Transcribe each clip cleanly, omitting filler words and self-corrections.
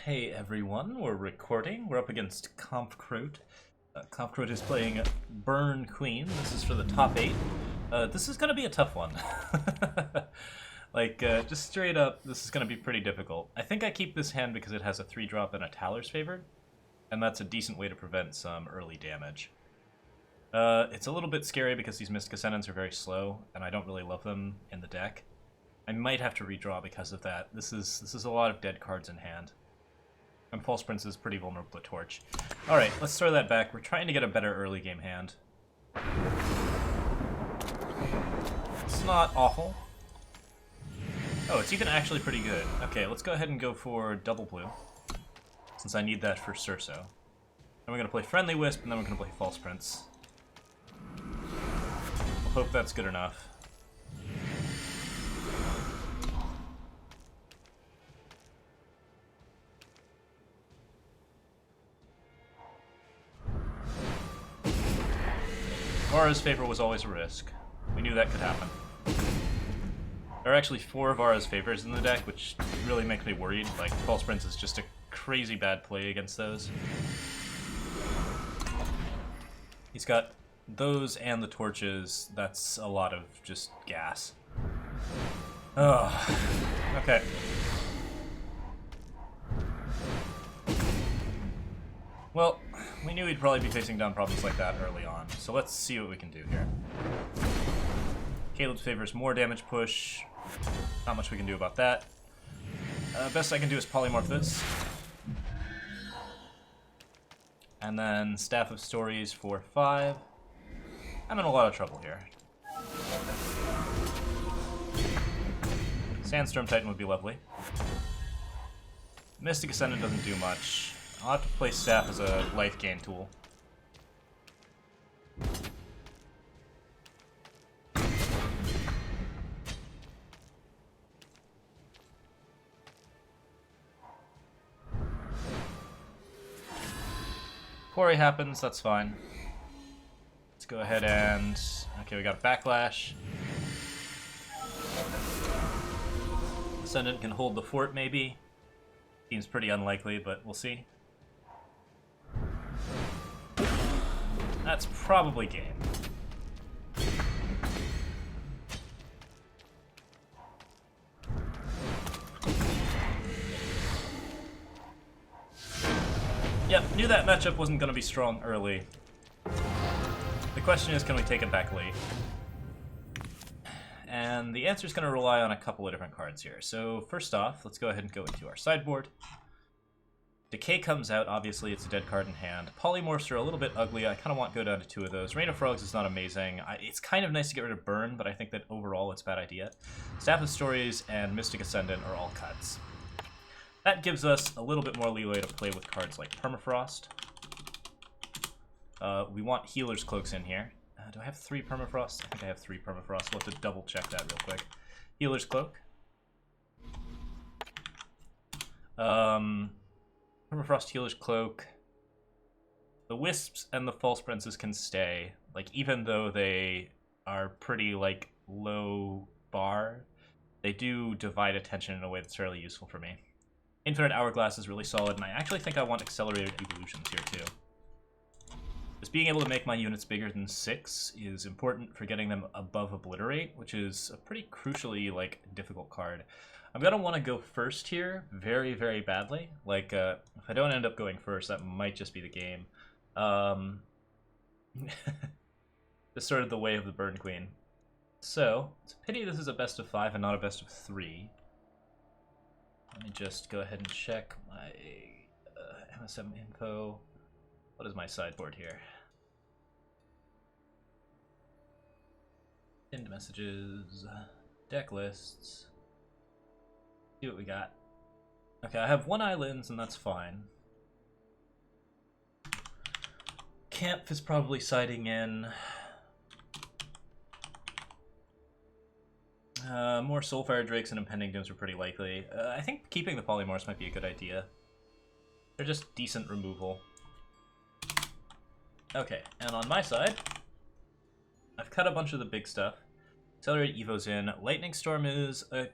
Hey everyone, we're recording. We're up against KampfKrote. KampfKrote is playing Burn Queen. This is for the top 8. This is going to be a tough one. Just straight up, this is going to be pretty difficult. I think I keep this hand because it has a 3-drop and a Taler's Favored, and that's a decent way to prevent some early damage. It's a little bit scary because these Mystic Ascendants are very slow, and I don't really love them in the deck. I might have to redraw because of that. This is a lot of dead cards in hand. And False Prince is pretty vulnerable to Torch. Alright, let's throw that back. We're trying to get a better early game hand. It's not awful. Oh, it's even actually pretty good. Okay, let's go ahead and go for double blue, since I need that for Surso. And we're going to play Friendly Wisp, and then we're going to play False Prince. We'll hope that's good enough. Vara's Favor was always a risk. We knew that could happen. There are actually 4 Vara's Favors in the deck, which really makes me worried. Like, False Prince is just a crazy bad play against those. He's got those and the torches. That's a lot of just gas. Oh, okay. Well, we knew we'd probably be facing down problems like that early on, so let's see what we can do here. Caleb's favors more damage push. Not much we can do about that. Best I can do is polymorph this. And then Staff of Stories for 5. I'm in a lot of trouble here. Sandstorm Titan would be lovely. Mystic Ascendant doesn't do much. I'll have to play Staff as a life gain tool. Quarry happens, that's fine. Let's go ahead and... Okay, we got a Backlash. Ascendant can hold the fort, maybe. Seems pretty unlikely, but we'll see. That's probably game. Yep, knew that matchup wasn't going to be strong early. The question is, can we take it back late? And the answer is going to rely on a couple of different cards here. So first off, let's go ahead and go into our sideboard. Decay comes out, obviously it's a dead card in hand. Polymorphs are a little bit ugly, I kind of want to go down to 2 of those. Rain of Frogs is not amazing. It's kind of nice to get rid of Burn, but I think that overall it's a bad idea. Staff of Stories and Mystic Ascendant are all cuts. That gives us a little bit more leeway to play with cards like Permafrost. We want Healer's Cloaks in here. Do I have 3 Permafrost? I think I have 3 Permafrost. We'll have to double check that real quick. Healer's Cloak. Permafrost, Healer's Cloak. The Wisps and the False Princes can stay. Like, even though they are pretty, like, low bar, they do divide attention in a way that's fairly useful for me. Infinite Hourglass is really solid, and I actually think I want Accelerated Evolutions here, too. Just being able to make my units bigger than 6 is important for getting them above Obliterate, which is a pretty crucially, like, difficult card. I'm going to want to go first here very, very badly. Like, if I don't end up going first, that might just be the game. It's sort of the way of the Burn Queen. So, it's a pity this is a best of 5 and not a best of 3. Let me just go ahead and check my MSM info. What is my sideboard here? Pinned messages, deck lists. See what we got. Okay, I have 1 islands, and that's fine. Camp is probably siding in. More Soulfire Drakes and Impending Dooms are pretty likely. I think keeping the Polymorphs might be a good idea. They're just decent removal. Okay, and on my side, I've cut a bunch of the big stuff. Accelerate Evo's in. Lightning Storm is a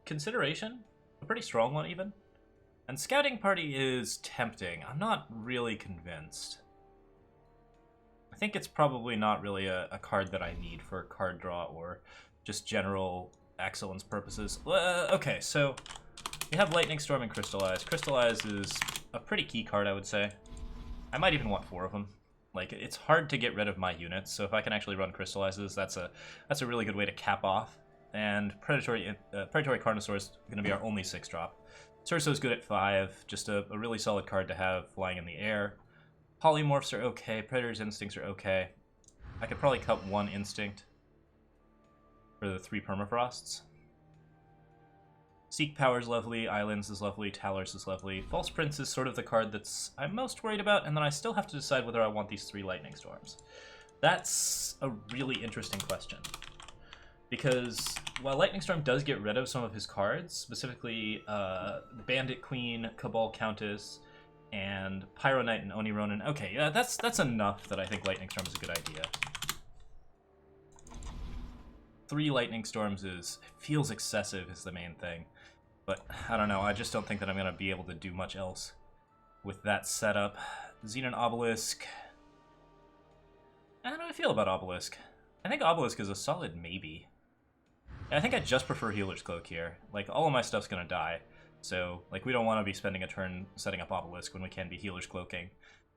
consideration. A pretty strong one, even. And Scouting Party is tempting. I'm not really convinced. I think it's probably not really a card that I need for card draw or just general excellence purposes. Okay, so we have Lightning Storm and Crystallize. Crystallize is a pretty key card, I would say. I might even want 4 of them. Like, it's hard to get rid of my units, so if I can actually run Crystallizes, that's a really good way to cap off. And Predatory Carnosaur is going to be our only 6-drop. Surso's good at 5, just a really solid card to have flying in the air. Polymorphs are okay, Predator's Instincts are okay. I could probably cut 1 Instinct for the 3 Permafrosts. Seek Power is lovely, Islands is lovely, Talars is lovely. False Prince is sort of the card that's I'm most worried about, and then I still have to decide whether I want these 3 Lightning Storms. That's a really interesting question. Because while Lightning Storm does get rid of some of his cards, specifically Bandit Queen, Cabal Countess, and Pyro Knight and Oni Ronin, okay, yeah, that's enough that I think Lightning Storm is a good idea. 3 Lightning Storms feels excessive is the main thing. But I don't know, I just don't think that I'm going to be able to do much else with that setup. Xenon Obelisk. How do I feel about Obelisk? I think Obelisk is a solid maybe. I think I just prefer Healer's Cloak here. Like, all of my stuff's going to die. So, like, we don't want to be spending a turn setting up Obelisk when we can be Healer's Cloaking.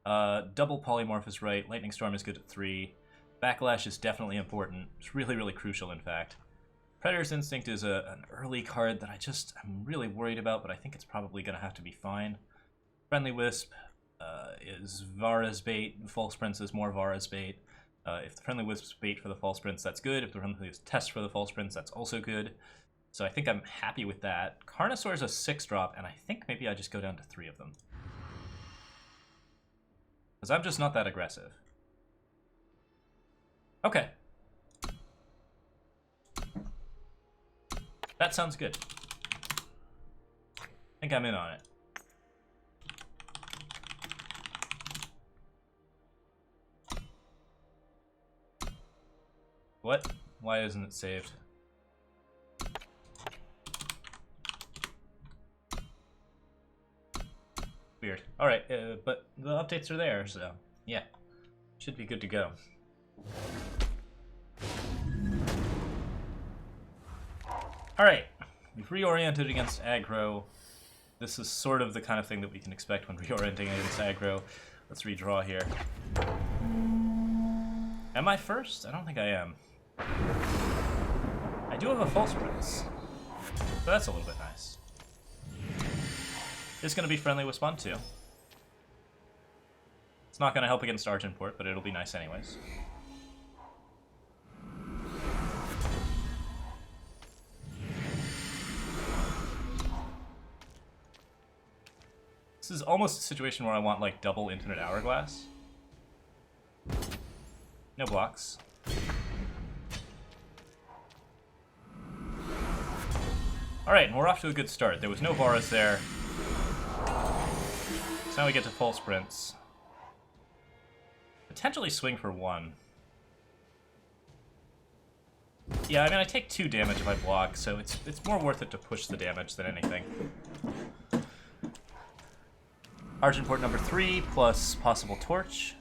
Double Polymorph is right. Lightning Storm is good at 3. Backlash is definitely important. It's really, really crucial, in fact. Predator's Instinct is an early card that I'm really worried about, but I think it's probably going to have to be fine. Friendly Wisp is Vara's bait. False Prince is more Vara's bait. If the Friendly Wisp's bait for the False Prince, that's good. If the Friendly Wisp test for the False Prince, that's also good. So I think I'm happy with that. Carnosaur is a 6-drop, and I think maybe I just go down to 3 of them. Because I'm just not that aggressive. Okay. That sounds good. I think I'm in on it. What? Why isn't it saved? Weird. Alright, but the updates are there, so yeah. Should be good to go. Alright, we've reoriented against aggro. This is sort of the kind of thing that we can expect when reorienting against aggro. Let's redraw here. Am I first? I don't think I am. I do have a False Prince, so that's a little bit nice. It's going to be Friendly Wisp on 2. It's not going to help against Argenport, but it'll be nice anyways. This is almost a situation where I want, like, double Infinite Hourglass. No blocks. Alright, and we're off to a good start. There was no Varus there. So now we get to False Prince. Potentially swing for 1. Yeah, I mean, I take 2 damage if I block, so it's more worth it to push the damage than anything. Argenport number 3, plus possible Torch.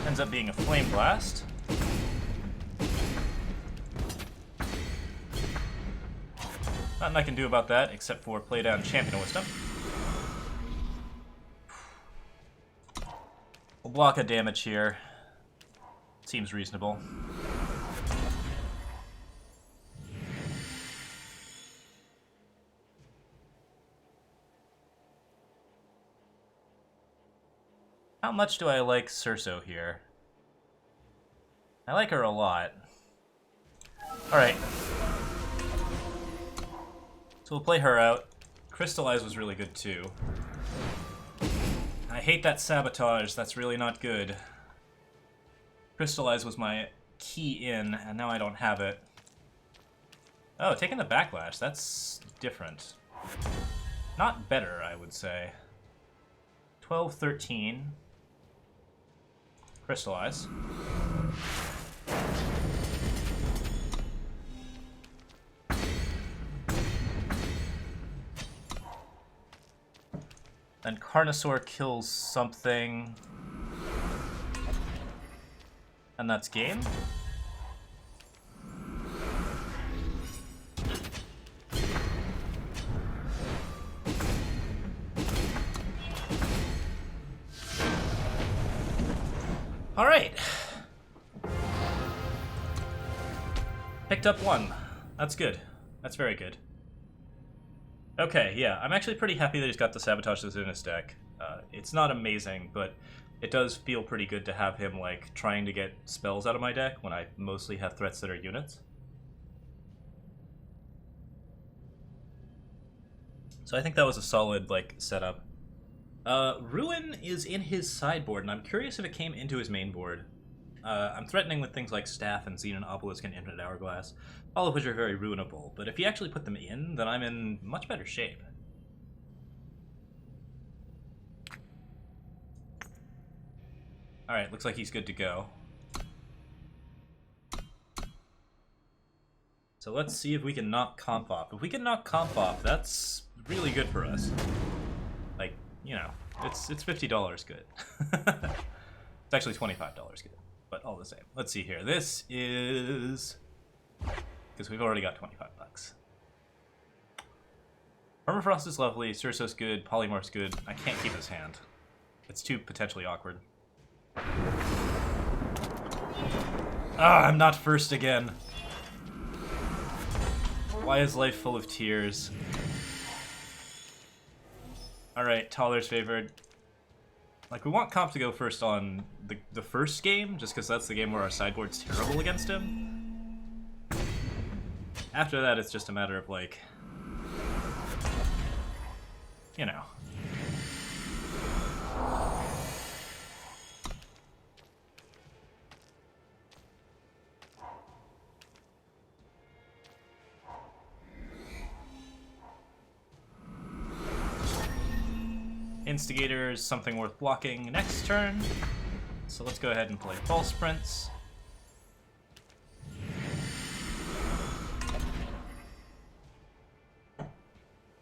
Ends up being a Flame Blast. Nothing I can do about that, except for play down Champion of Wisdom. We'll block a damage here. Seems reasonable. How much do I like Surso here? I like her a lot. Alright. So we'll play her out. Crystallize was really good too. I hate that Sabotage, that's really not good. Crystallize was my key in, and now I don't have it. Oh, taking the Backlash, that's different. Not better, I would say. 12, 13. Crystallize. Then Carnosaur kills something. And that's game. All right. Picked up one. That's good. That's very good. Okay, yeah, I'm actually pretty happy that he's got the Sabotage that's in his deck. It's not amazing, but it does feel pretty good to have him, like, trying to get spells out of my deck when I mostly have threats that are units. So I think that was a solid, like, setup. Ruin is in his sideboard, and I'm curious if it came into his main board. I'm threatening with things like Staff and Xenon Obelisk and Infinite Hourglass, all of which are very ruinable, but if he actually put them in, then I'm in much better shape. Alright, looks like he's good to go. So let's see if we can knock Comp off. If we can knock Comp off, that's really good for us. Like, you know, it's $50 good. It's actually $25 good, but all the same. Let's see here. This is... because we've already got 25 bucks. Permafrost is lovely, Surso's good, Polymorph's good. I can't keep his hand. It's too potentially awkward. Ah, I'm not first again. Why is life full of tears? Alright, Toller's favored. Like, we want Comp to go first on the first game, just because that's the game where our sideboard's terrible against him. After that, it's just a matter of, like... you know. Instigator is something worth blocking next turn. So let's go ahead and play False Prince.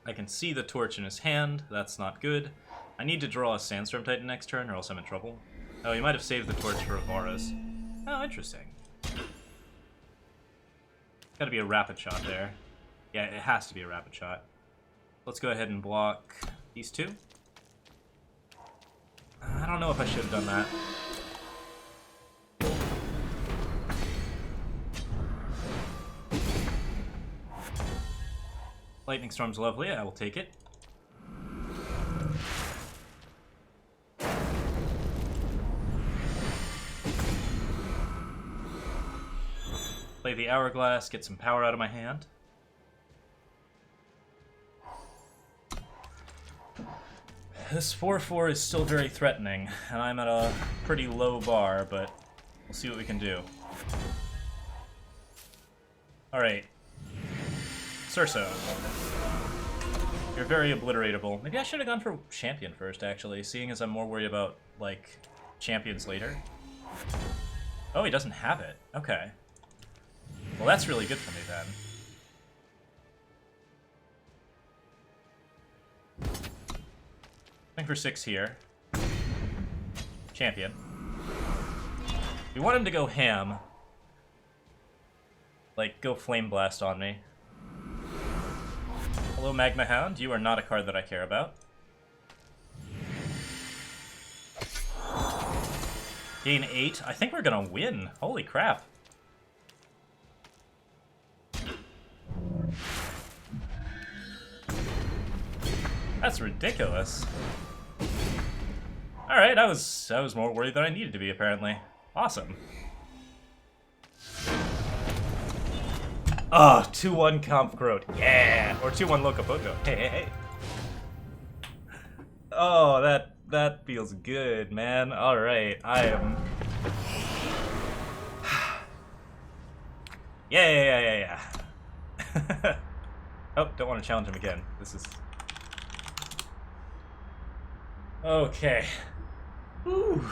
I can see the torch in his hand. That's not good. I need to draw a Sandstorm Titan next turn or else I'm in trouble. Oh, he might have saved the torch for Avaras. Oh, interesting. Gotta be a rapid shot there. Yeah, it has to be a rapid shot. Let's go ahead and block these two. I don't know if I should have done that. Lightning Storm's lovely, I will take it. Play the Hourglass, get some power out of my hand. This 4-4 is still very threatening, and I'm at a pretty low bar, but we'll see what we can do. Alright. Surso. You're very obliteratable. Maybe I should have gone for Champion first, actually, seeing as I'm more worried about, like, Champions later. Oh, he doesn't have it. Okay. Well, that's really good for me, then. For 6 here. Champion. We want him to go ham. Like, go Flame Blast on me. Hello, Magma Hound. You are not a card that I care about. Gain 8. I think we're gonna win. Holy crap. That's ridiculous. Alright, I was more worried than I needed to be, apparently. Awesome. Oh, 2-1 KampfKrote. Yeah! Or 2-1 Locopoco. Hey, hey, hey. Oh, that feels good, man. Alright, I am... Yeah. Oh, don't want to challenge him again. This is... Okay. Whew.